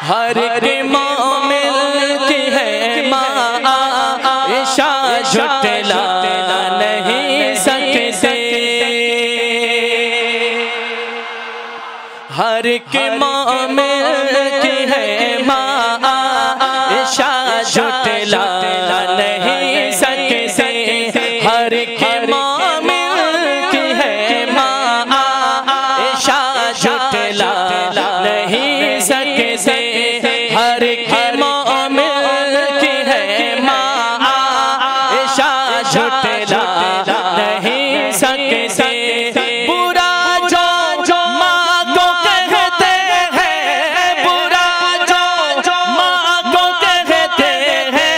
हर के मोमिन की है आयशा झुटला नहीं सकते। हर के मोमिन की है आयशा झुटला नहीं सकते। हर के मोमिन की है आयशा झुटला नहीं सकते। हर के मोमिन की है आयशा झुटला नहीं सकते। बुरा जो माँ को कहते हैं, बुरा जो माँ को कहते हैं,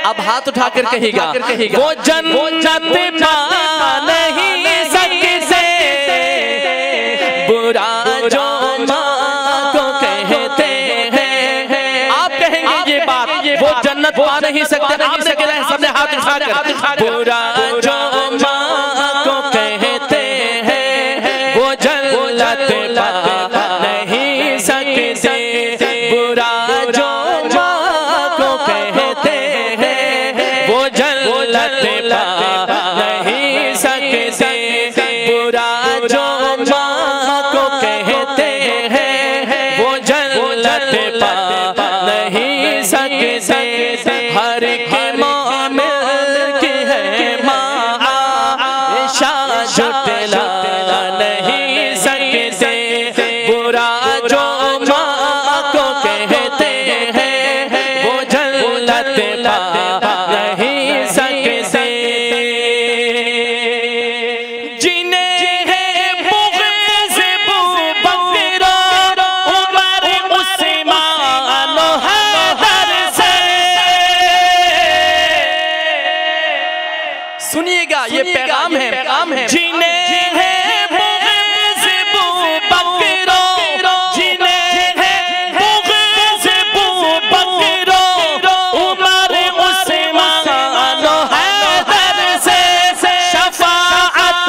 अब हाथ उठाकर कहेगा वो जन्नत पा नहीं सकते। बुरा जो माँ को कहते हैं, आप कहेंगे ये बात, वो जन्नत पा नहीं सकते। आपने कहा है सबने हाथ उठाकर, बुरा जो माँ को कहते हैं वो जन्नत पा नहीं सकते। बुरा जो माँ को कहते हैं वो जन्नत पा नहीं सकते। बुरा जो माँ को कहते हैं वो जन्नत पा नहीं सकते। हर के मोमिन की है आयशा झुटला नहीं सकते। बुरा जो माँ को कहते हैं वो जन्नत पा नहीं सकते। जिन्हें है बुग़्ज़ अबूबकर उमर उस्मान हैदर से, सुनिएगा ये पैगाम है। जिन्हें है बुग़्ज़ अबूबकर, जिन्हें है बुग़्ज़ अबूबकर उमर उस्मान हैदर से, शफ़ाअत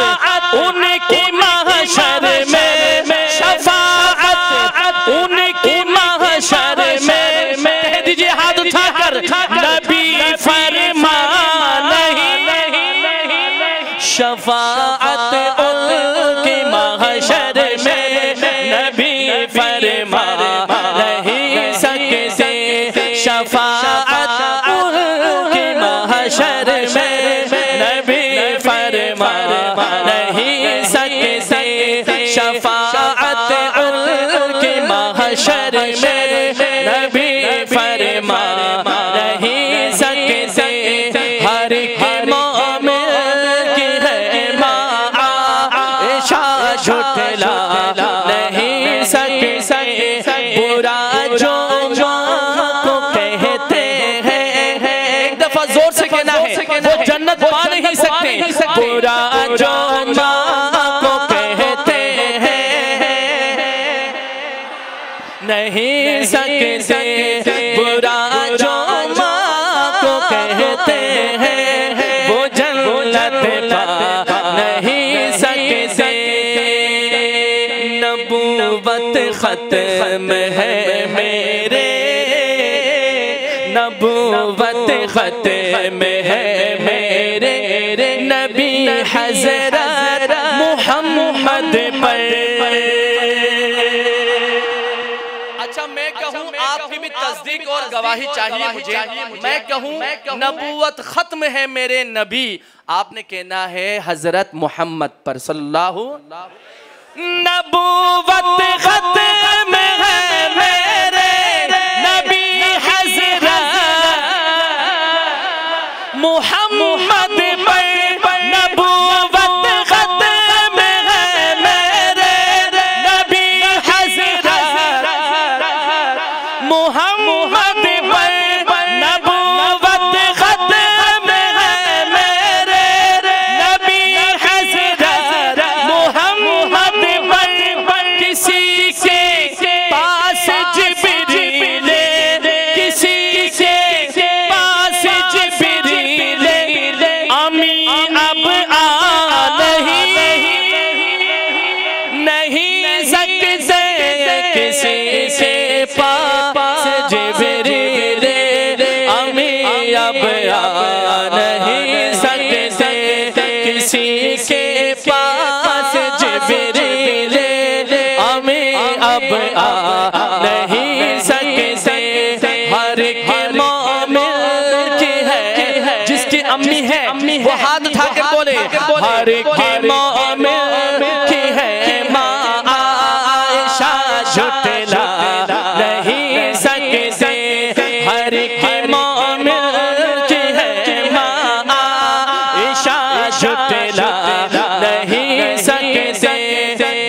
उनकी महशर में, शफ़ाअत उनकी महशर में। कह दीजिए हाथ उठाकर, नबी फरमा शफ़ाअत उनकी महशर में, नबी फरमा नहीं सकते। शफ़ाअत उनकी महशर में, नबी फरमा नहीं सकते। शफ़ाअत उनकी महशर में, नबी फरमा नहीं सकते। हर के मोमिन की है आयशा झुटला नहीं सकते। बुरा जो माँ को कहते हैं, एक दफा जोर से कहना है, वो जन्नत पा नहीं सकते। बुरा जो माँ को कहते हैं नहीं सकते। बुरा जो माँ को कहते हैं वो जन्नत पा नहीं सकते। नबूवत खत्म है मेरे, नबूवत खत्म है मेरे, नबी हज़रत मोहम्मद पर। अच्छा मैं कहूँ, आपकी भी तस्दीक और गवाही चाहिए मुझे। मैं कहूँ नबूवत खत्म है मेरे नबी, आपने कहना है हजरत मोहम्मद पर सल्लल्लाहु। नबूवत खत्म है मेरे नबी हजरत मोहम्मद पर। नबूवत खत्म है मेरे नबी हजरत मोहम्मद पर। नबूवत खत्म है मेरे नबी हजरत मोहम्मद पर। किसी के पास जिब्रील, किसी के पास जिब्रील अमी अब आ नहीं सकते। किसी के नहीं सकते। हर एक मोमिन की है जिसकी अम्मी है वो हाथ उठाकर बोले, हर एक मोमिन की है माँ आयशा, झुठला नहीं सकते। हर एक मोमिन की है माँ आयशा, झुठला नहीं सकते।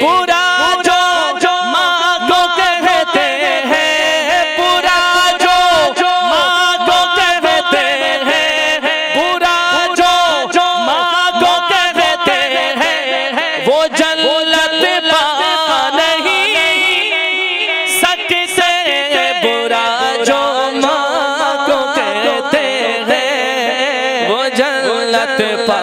पूरा जो माँ को कहते हैं, पूरा जो माँ को कहते हैं, पूरा जो माँ को कहते हैं, वो जन्नत पा नहीं सकते। बुरा जो माँ को कहते हैं वो जन्नत पा